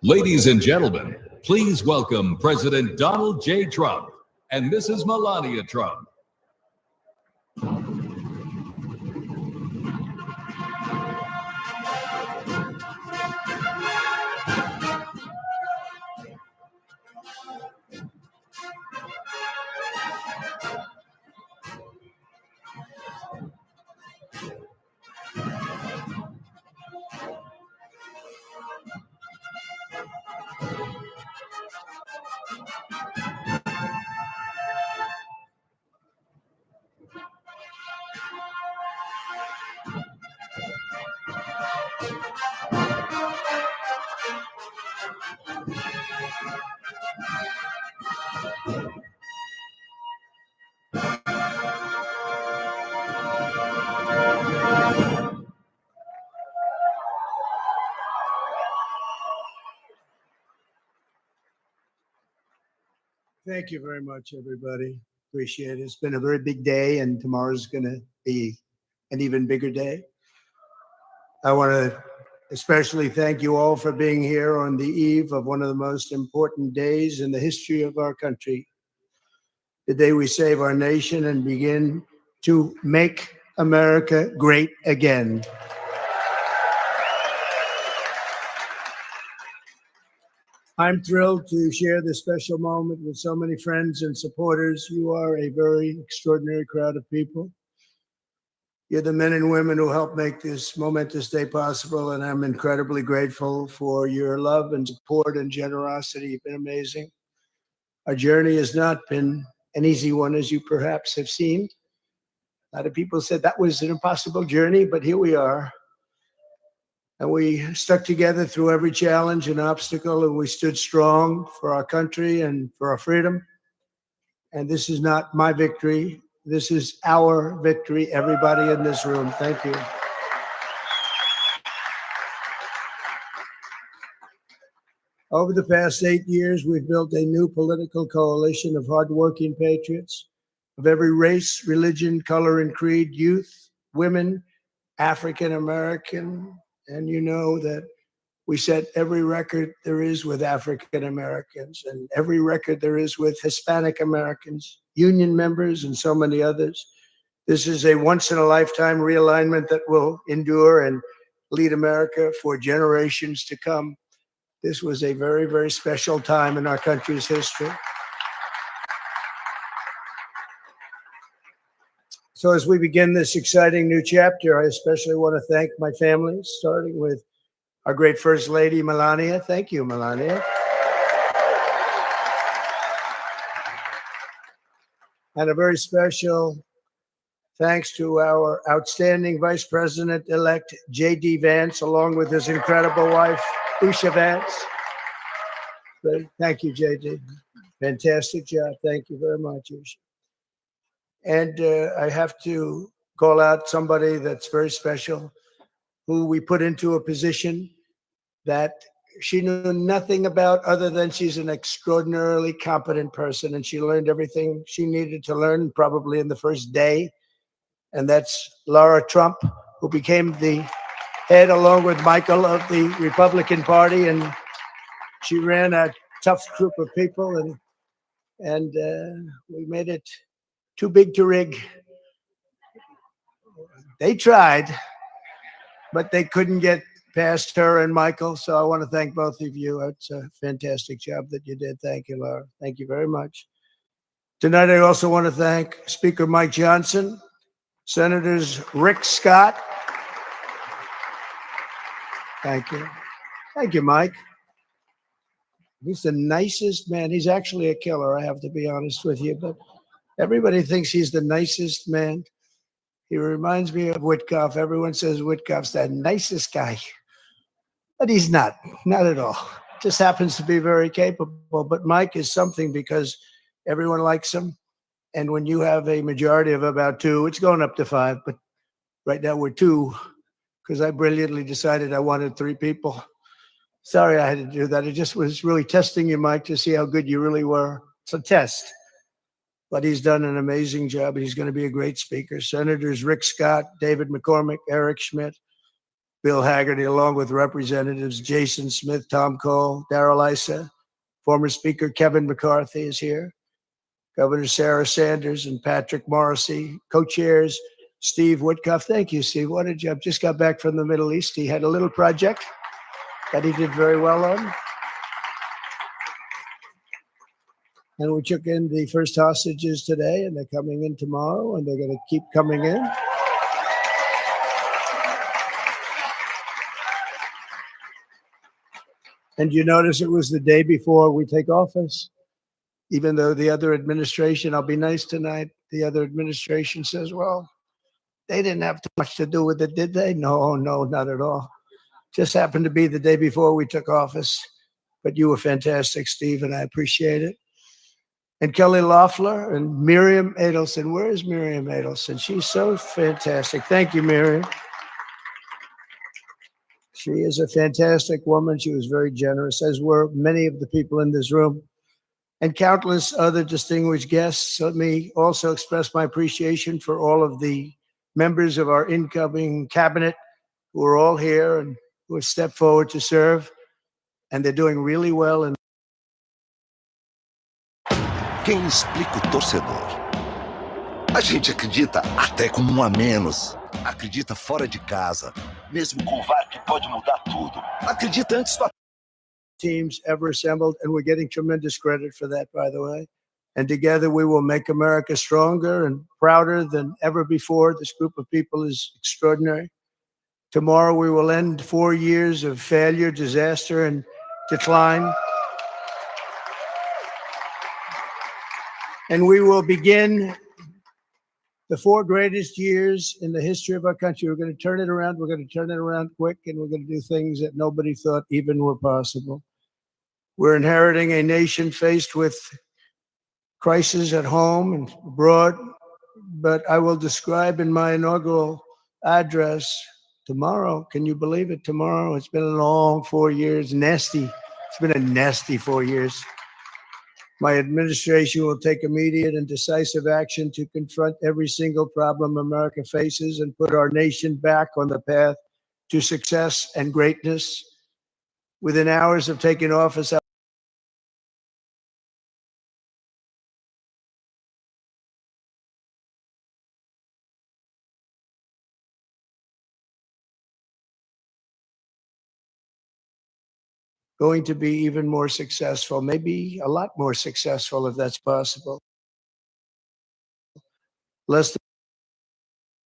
Ladies and gentlemen, please welcome President Donald J. Trump and Mrs. Melania Trump. Thank you very much, everybody. Appreciate it. It's been a very big day, and tomorrow's going to be an even bigger day. I want to especially thank you all for being here on the eve of one of the most important days in the history of our country, the day we save our nation and begin to make America great again. I'm thrilled to share this special moment with so many friends and supporters. You are a very extraordinary crowd of people. You're the men and women who helped make this momentous day possible, and I'm incredibly grateful for your love and support and generosity. You've been amazing. Our journey has not been an easy one, as you perhaps have seen. A lot of people said that was an impossible journey, but here we are. And we stuck together through every challenge and obstacle, and we stood strong for our country and for our freedom. And this is not my victory. This is our victory, everybody in this room. Thank you. Over the past 8 years, we've built a new political coalition of hardworking patriots of every race, religion, color, and creed, youth, women, African American. And you know that we set every record there is with African Americans and every record there is with Hispanic Americans, union members, and so many others. This is a once-in-a-lifetime realignment that will endure and lead America for generations to come. This was a very, very special time in our country's history. So as we begin this exciting new chapter, I especially want to thank my family, starting with our great First Lady, Melania. Thank you, Melania. And a very special thanks to our outstanding Vice President-elect, J.D. Vance, along with his incredible wife, Usha Vance. Thank you, J.D. Fantastic job. Thank you very much, Usha. And I have to call out somebody that's very special, who we put into a position that she knew nothing about other than she's an extraordinarily competent person, and she learned everything she needed to learn probably in the first day. And that's Laura Trump, who became the head, along with Michael, of the Republican Party. And she ran a tough group of people, and we made it too big to rig. They tried, but they couldn't get past her and Michael. So I want to thank both of you. It's a fantastic job that you did. Thank you, Laura. Thank you very much. Tonight, I also want to thank Speaker Mike Johnson, Senators Rick Scott. Thank you. Thank you, Mike. He's the nicest man. He's actually a killer, I have to be honest with you, but everybody thinks he's the nicest man. He reminds me of Witkoff. Everyone says Witkoff's the nicest guy, but he's not at all. Just happens to be very capable. But Mike is something because everyone likes him. And when you have a majority of about 2, it's going up to 5, but right now we're 2 because I brilliantly decided I wanted 3 people. Sorry I had to do that. It just was really testing you, Mike, to see how good you really were. It's a test. But he's done an amazing job. He's going to be a great speaker. Senators Rick Scott, David McCormick, Eric Schmidt, Bill Haggerty, along with Representatives Jason Smith, Tom Cole, Darrell Issa. Former Speaker Kevin McCarthy is here. Governor Sarah Sanders and Patrick Morrissey. Co-chairs Steve Woodcock. Thank you, Steve. What a job. Just got back from the Middle East. He had a little project that he did very well on. And we took in the first hostages today, and they're coming in tomorrow, and they're going to keep coming in. And you notice it was the day before we take office, even though the other administration, I'll be nice tonight, the other administration says, well, they didn't have too much to do with it, did they? No, not at all. Just happened to be the day before we took office. But you were fantastic, Steve, and I appreciate it. And Kelly Loeffler and Miriam Adelson. Where is Miriam Adelson? She's so fantastic. Thank you, Miriam. She is a fantastic woman. She was very generous, as were many of the people in this room, and countless other distinguished guests. Let me also express my appreciation for all of the members of our incoming cabinet who are all here and who have stepped forward to serve, and they're doing really well. And quem explica o torcedor? A gente acredita até com um a menos. Acredita fora de casa, mesmo com o VAR que pode mudar tudo. Acredita antes do teams ever assembled, and we're getting tremendous credit for that, by the way. And together we will make America stronger and prouder than ever before. This group of people is extraordinary. Tomorrow we will end 4 years of failure, disaster, and decline. And we will begin the 4 greatest years in the history of our country. We're going to turn it around. We're going to turn it around quick, and we're going to do things that nobody thought even were possible. We're inheriting a nation faced with crises at home and abroad, but I will describe in my inaugural address tomorrow. Can you believe it? Tomorrow. It's been a long 4 years. Nasty. It's been a nasty 4 years. My administration will take immediate and decisive action to confront every single problem America faces and put our nation back on the path to success and greatness. Within hours of taking office, going to be even more successful, maybe a lot more successful if that's possible. Less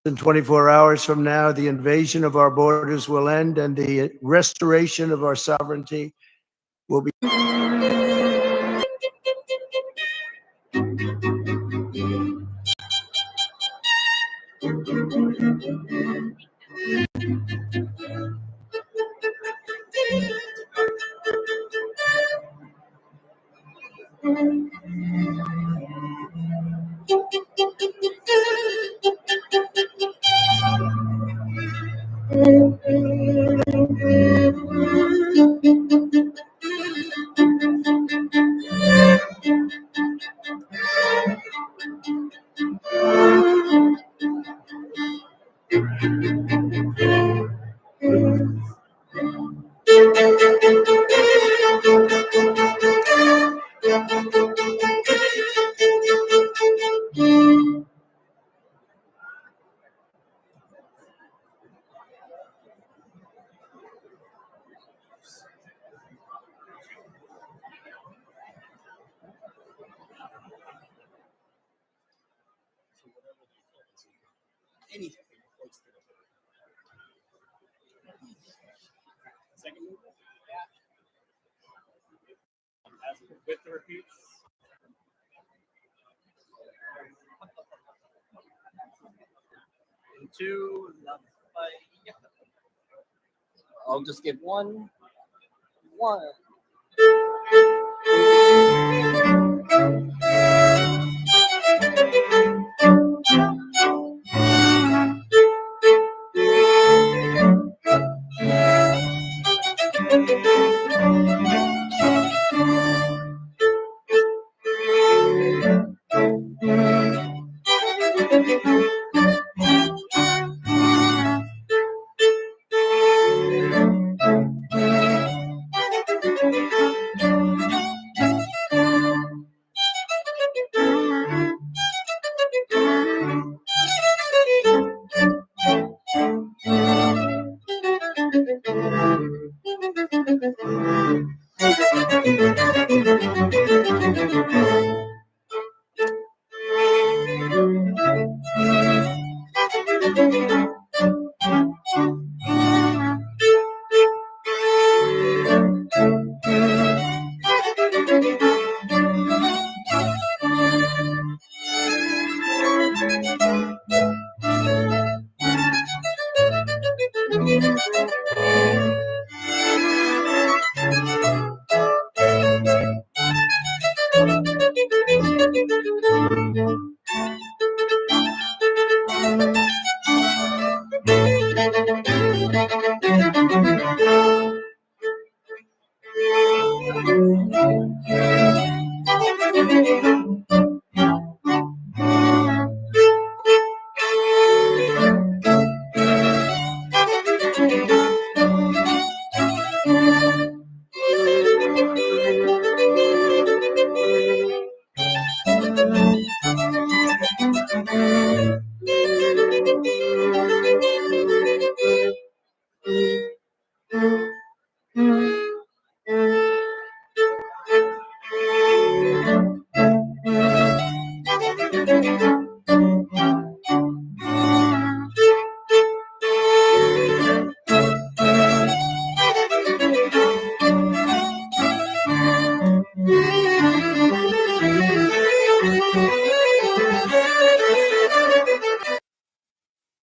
than 24 hours from now, the invasion of our borders will end and the restoration of our sovereignty will be. With the repeats. And 2, I'll just give 1.